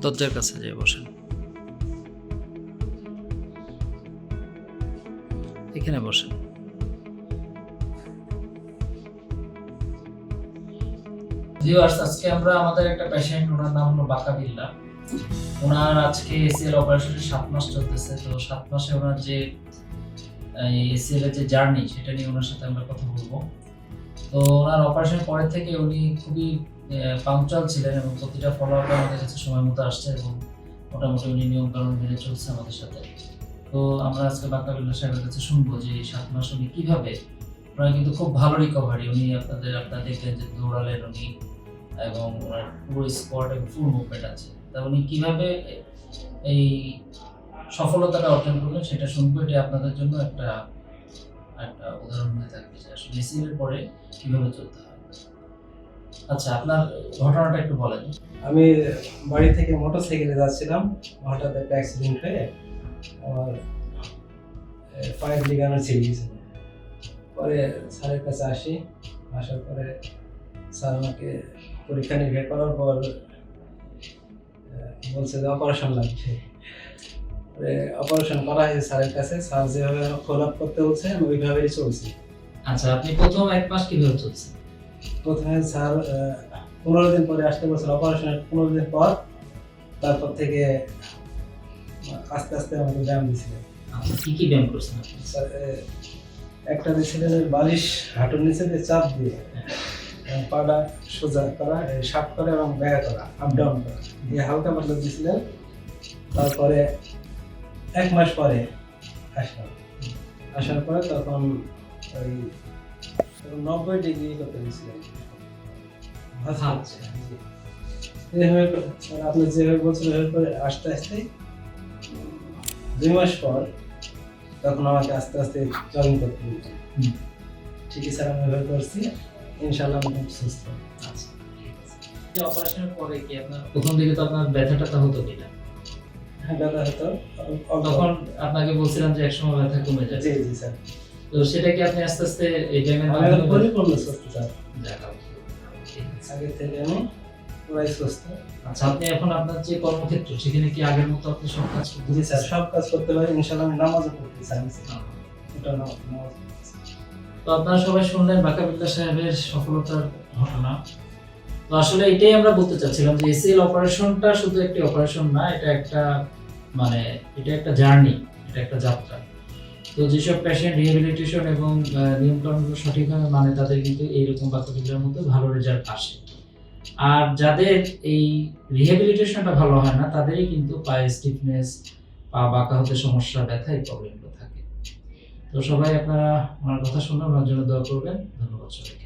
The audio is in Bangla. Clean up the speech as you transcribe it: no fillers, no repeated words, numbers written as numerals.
দরজার কাছে যেয়ে বসেন, এখানে বসেন। ভিউয়ার্স, আজকে আমরা আমাদের একটা পেশেন্ট, ওনার নাম হলো বাকাবিল্লাহ। ওনার আজকে এসিএল অপারেশনের 7 মাস চলতেছে। তো 7 মাসে ওনার যে এসিএল এর যে জার্নি, সেটা নিয়ে ওনার সাথে আমরা কথা বলবো। তো ওনার অপারেশনের পরে থেকে উনি খুবই পাংচুয়াল ছিলেন এবং প্রতিটা ফলো আপে আমাদের কাছে সময় মতো আসছে এবং মোটামুটি উনি নিয়ম কানুন মেনে চলছে আমাদের সাথে। তো আমরা আজকে বাকাবিল্লাহ সাহেবের কাছে শুনবো যে এই 7 মাস উনি কিভাবে, ওনার কিন্তু খুব ভালো রিকভারি। উনি আপনারা দেখলেন যে দৌড়ালেন উনি, এবং ওনার পুরো স্কোয়াড এবং ফুল মুভমেন্ট আছে। তা উনি কিভাবে এই সফলতাটা অর্জন করলেন সেটা শুনবো। এটা আপনাদের জন্য একটা একটা উদাহরণ হয়ে থাকবে যে আসলে এসিএল এর পরে কিভাবে চলতে হয়। আচ্ছা, আপনার ঘটনাটা একটু বলেন। আমি বাড়ি থেকে মোটরসাইকেলে যাচ্ছিলাম, হঠাৎ একটা অ্যাক্সিডেন্ট হয়ে আমার পায়ের লিগামেন্ট ছিঁড়ে গেছিল। পরে স্যারের কাছে আসার পরে স্যার আমাকে পরীক্ষা নিরীক্ষা করার পর বলছে যে অপারেশন লাগবে। অপারেশন করা হয়েছে স্যারের কাছে। স্যার যেভাবে ফলো আপ করতে বলছে আমি ওইভাবেই চলছি। আচ্ছা, আপনি প্রথম 1 মাস কিভাবে চলছে? প্রথমে স্যার 15 দিন পরে আসতে বলছিল, অপারেশনের 15 দিন পর। তারপর থেকে আস্তে আস্তে আমাকে ব্যায়াম দিয়েছিলেন। আচ্ছা, কি ব্যায়াম করছেন আপনি? স্যার একটা দিয়েছিলেন বালিশ হাঁটুর নিচে দিয়ে চাপ দিয়ে পাটা সোজা করা, শার্ট করা এবং ব্যায়া করা, আপ ডাউন করা, দিয়ে হালকা পাতলা দিয়েছিলেন। তারপরে 1 মাস পরে আসার পরে তখন ওই 90 ডিগ্রি করতে দিয়েছিলেন। এইভাবে আপনি যেভাবে বলছেন ওইভাবে করে আস্তে আস্তে 2 মাস পর তখন আমাকে আস্তে আস্তে জগিং করতে দিয়েছে। ঠিকই স্যার, আমি ওইভাবে করছি, ইনশাআল্লাহ আমি খুব সুস্থ। আচ্ছা, ঠিক আছে। এই অপারেশনের পরে কি আপনার প্রথম দিকে তো আপনার ব্যথাটা হতো কিনা? হ্যাঁ, ব্যথা হতো। তখন আপনাকে বলছিলাম যে একসময় ব্যথা কমে যায়। জি জি স্যার। তো সেটা কি আপনি আস্তে আস্তে এই ব্যায়ামের আমি মাধ্যমে পরিপূর্ণ সুস্থ স্যার। দেখাবো? ঠিক আছে। আগে থেকে আমি পুরাই সুস্থ। আচ্ছা, আপনি এখন আপনার যে কর্মক্ষেত্র, সেখানে কি আগের মতো আপনি সব কাজ করতে জি স্যার, সব কাজ করতে পারি ইনশাআল্লাহ। আমি নামাজও পড়তে চাই। ওটা নামাজ পড়তেছি। তো আপনারা সবাই শুনলেন বাকাবিল্লাহ সাহেবের সফলতার ঘটনা। তো আসলে এটাই আমরা বলতে চাচ্ছিলাম যে এসিএল অপারেশনটা শুধু একটি অপারেশন না, এটা একটা জার্নি, এটা একটা যাত্রা। তো যেসব পেশেন্ট রিহ্যাবিলিটেশন এবং নিয়মকানুনগুলো সঠিকভাবে মানে, তাদের কিন্তু এইরকম বাকাবিল্লাহর মতো ভালো রেজাল্ট আসে। আর যাদের এই রিহ্যাবিলিটেশনটা ভালো হয় না, তাদেরই কিন্তু পায়ে স্টিফনেস, পা বাঁকা হতে সমস্যা, ব্যথা, এই প্রবলেমগুলো থাকে। তো সবাই আপনারা ওনার কথা শুনে ওনার জন্য দোয়া করবেন। ধন্যবাদ সবাইকে।